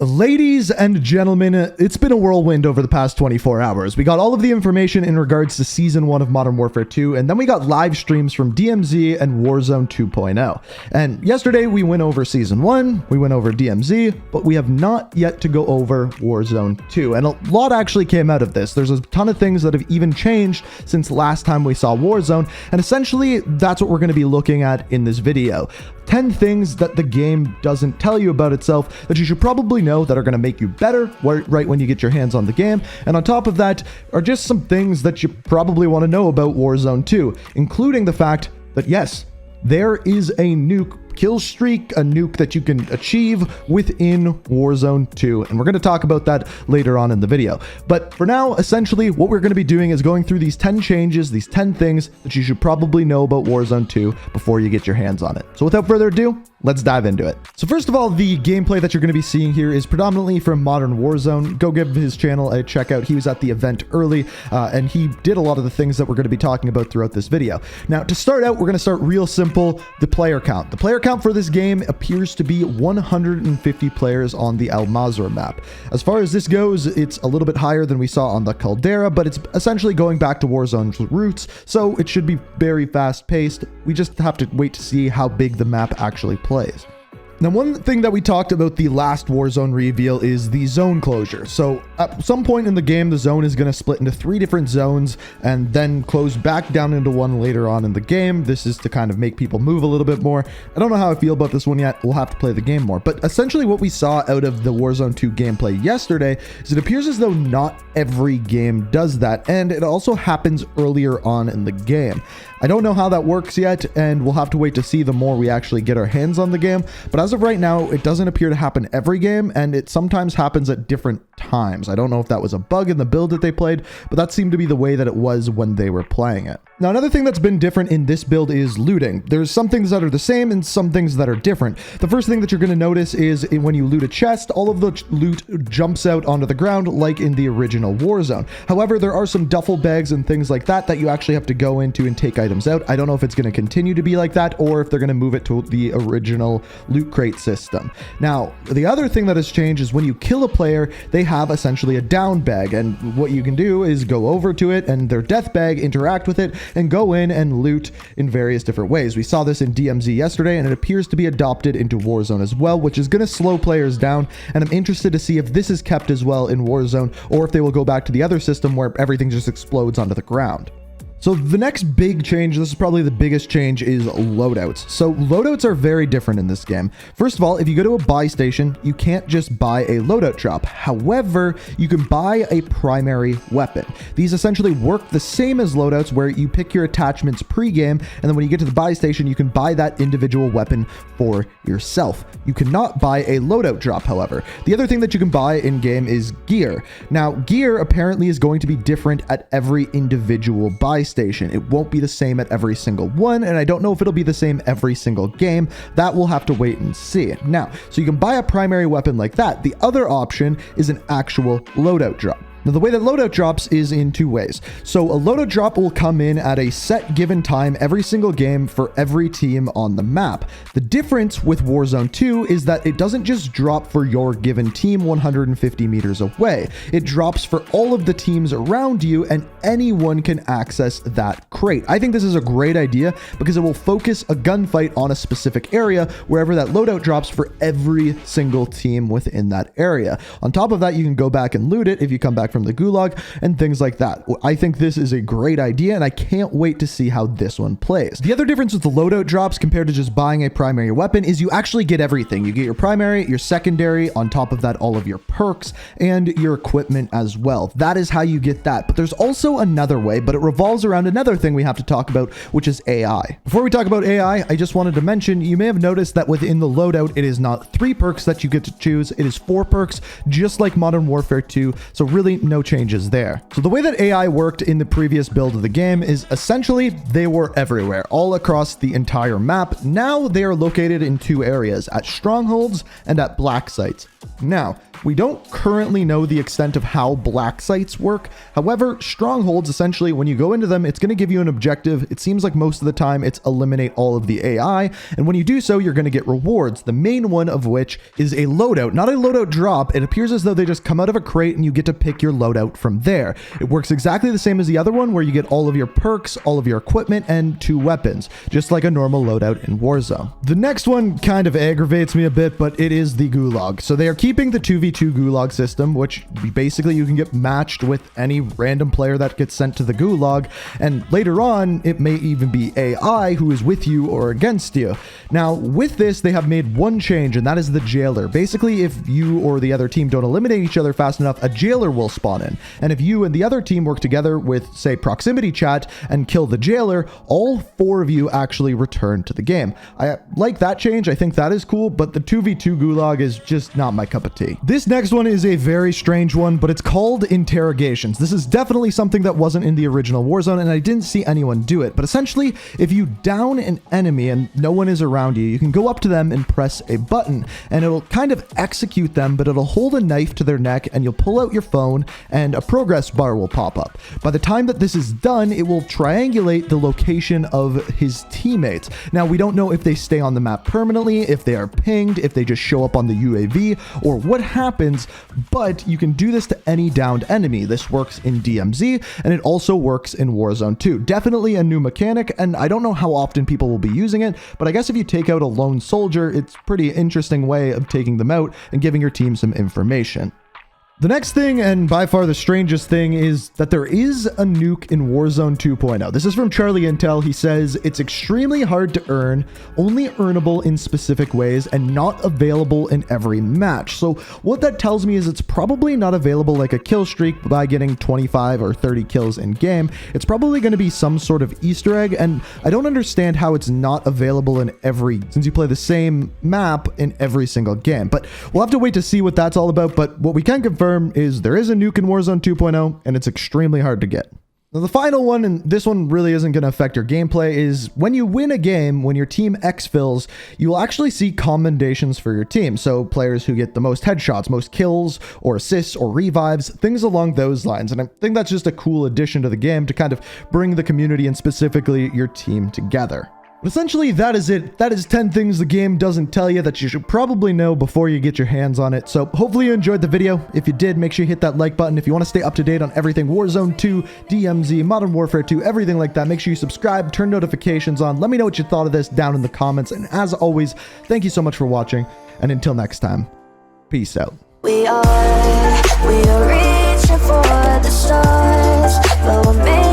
Ladies and gentlemen, it's been a whirlwind over the past 24 hours. We got all of the information in regards to Season 1 of Modern Warfare 2, and then we got live streams from DMZ and Warzone 2.0. And yesterday we went over Season 1, we went over DMZ, but we have not yet to go over Warzone 2. And a lot actually came out of this. There's a ton of things that have even changed since last time we saw Warzone, and essentially that's what we're going to be looking at in this video. 10 things that the game doesn't tell you about itself that you should probably know that are going to make you better right when you get your hands on the game. And on top of that are just some things that you probably want to know about Warzone 2, including the fact that yes, there is a nuke kill streak, a nuke that you can achieve within Warzone 2, and we're going to talk about that later on in the video. But for now, essentially what we're going to be doing is going through these 10 changes, these 10 things that you should probably know about Warzone 2 before you get your hands on it. So without further ado, let's dive into it. So first of all, the gameplay that you're going to be seeing here is predominantly from Modern Warzone. Go give his channel a check out. He was at the event early, and he did a lot of the things that we're going to be talking about throughout this video. Now, to start out, we're going to start real simple, the player count. The player count for this game appears to be 150 players on the Al Mazrah map. As far as this goes, it's a little bit higher than we saw on the Caldera, but it's essentially going back to Warzone's roots, so it should be very fast-paced. We just have to wait to see how big the map actually plays. Now, one thing that we talked about the last Warzone reveal is the zone closure. So at some point in the game, the zone is going to split into 3 different zones and then close back down into one later on in the game. This is to kind of make people move a little bit more. I don't know how I feel about this one yet. We'll have to play the game more. But essentially what we saw out of the Warzone 2 gameplay yesterday is it appears as though not every game does that, and it also happens earlier on in the game. I don't know how that works yet, and we'll have to wait to see the more we actually get our hands on the game. But as of right now, it doesn't appear to happen every game, and it sometimes happens at different times. I don't know if that was a bug in the build that they played, but that seemed to be the way that it was when they were playing it. Now, another thing that's been different in this build is looting. There's some things that are the same and some things that are different. The first thing that you're going to notice is when you loot a chest, all of the loot jumps out onto the ground like in the original Warzone. However, there are some duffel bags and things like that that you actually have to go into and take items out. I don't know if it's going to continue to be like that or if they're going to move it to the original loot crate system. Now, the other thing that has changed is when you kill a player, they have essentially a down bag, and what you can do is go over to it and their death bag, interact with it, and go in and loot in various different ways. We saw this in DMZ yesterday, and it appears to be adopted into Warzone as well, which is going to slow players down, and I'm interested to see if this is kept as well in Warzone, or if they will go back to the other system where everything just explodes onto the ground. So the next big change, this is probably the biggest change, is loadouts. So loadouts are very different in this game. First of all, if you go to a buy station, you can't just buy a loadout drop. However, you can buy a primary weapon. These essentially work the same as loadouts, where you pick your attachments pre-game, and then when you get to the buy station, you can buy that individual weapon for yourself. You cannot buy a loadout drop, however. The other thing that you can buy in-game is gear. Now, gear apparently is going to be different at every individual buy station. It won't be the same at every single one, and I don't know if it'll be the same every single game. That we'll have to wait and see. Now, so you can buy a primary weapon like that. The other option is an actual loadout drop. Now, the way that loadout drops is in 2 ways. So a loadout drop will come in at a set given time every single game for every team on the map. The difference with Warzone 2 is that it doesn't just drop for your given team 150 meters away. It drops for all of the teams around you, and anyone can access that crate. I think this is a great idea because it will focus a gunfight on a specific area wherever that loadout drops for every single team within that area. On top of that, you can go back and loot it if you come back from the gulag and things like that. I think this is a great idea, and I can't wait to see how this one plays. The other difference with the loadout drops compared to just buying a primary weapon is you actually get everything. You get your primary, your secondary, on top of that all of your perks and your equipment as well. That is how you get that. But there's also another way, but it revolves around another thing we have to talk about, which is AI. Before we talk about AI, I just wanted to mention, you may have noticed that within the loadout, it is not 3 perks that you get to choose. It is 4 perks, just like Modern Warfare 2. So really no changes there. So the way that AI worked in the previous build of the game is essentially they were everywhere, all across the entire map. Now they are located in 2 areas, at strongholds and at black sites. Now, we don't currently know the extent of how black sites work. However, strongholds, essentially, when you go into them, it's going to give you an objective. It seems like most of the time it's eliminate all of the AI. And when you do so, you're going to get rewards, the main one of which is a loadout, not a loadout drop. It appears as though they just come out of a crate and you get to pick your loadout from there. It works exactly the same as the other one, where you get all of your perks, all of your equipment, and 2 weapons, just like a normal loadout in Warzone. The next one kind of aggravates me a bit, but it is the gulag. So they are keeping the 2v2 gulag system, which basically you can get matched with any random player that gets sent to the gulag, and later on it may even be AI who is with you or against you. Now with this, they have made one change, and that is the jailer. Basically, if you or the other team don't eliminate each other fast enough, a jailer will spawn in, and if you and the other team work together with, say, proximity chat and kill the jailer, all 4 of you actually return to the game. I like that change. I think that is cool, but the 2v2 gulag is just not my cup of tea. This next one is a very strange one, but it's called interrogations. This is definitely something that wasn't in the original Warzone, and I didn't see anyone do it. But essentially, if you down an enemy and no one is around you, you can go up to them and press a button, and it'll kind of execute them, but it'll hold a knife to their neck, and you'll pull out your phone, and a progress bar will pop up. By the time that this is done, it will triangulate the location of his teammates. Now, we don't know if they stay on the map permanently, if they are pinged, if they just show up on the UAV, or what happens, but you can do this to any downed enemy. This works in DMZ, and it also works in Warzone 2. Definitely a new mechanic, and I don't know how often people will be using it, but I guess if you take out a lone soldier, it's a pretty interesting way of taking them out and giving your team some information. The next thing, and by far the strangest thing, is that there is a nuke in Warzone 2.0. This is from Charlie Intel. He says it's extremely hard to earn, only earnable in specific ways, and not available in every match. So what that tells me is it's probably not available like a kill streak by getting 25 or 30 kills in game. It's probably going to be some sort of Easter egg, and I don't understand how it's not available in every, since you play the same map in every single game. But we'll have to wait to see what that's all about. But what we can confirm is there is a nuke in Warzone 2.0, and it's extremely hard to get. Now, the final one, and this one really isn't going to affect your gameplay, is when you win a game, when your team exfils, you will actually see commendations for your team. So players who get the most headshots, most kills, or assists, or revives, things along those lines. And I think that's just a cool addition to the game to kind of bring the community and specifically your team together. But essentially, that is it. That is 10 things the game doesn't tell you that you should probably know before you get your hands on it. So hopefully you enjoyed the video. If you did, make sure you hit that like button. If you want to stay up to date on everything Warzone 2, DMZ, Modern Warfare 2, everything like that, make sure you subscribe, turn notifications on. Let me know what you thought of this down in the comments. And as always, thank you so much for watching. And until next time, peace out. We are reaching for the stars, but we're made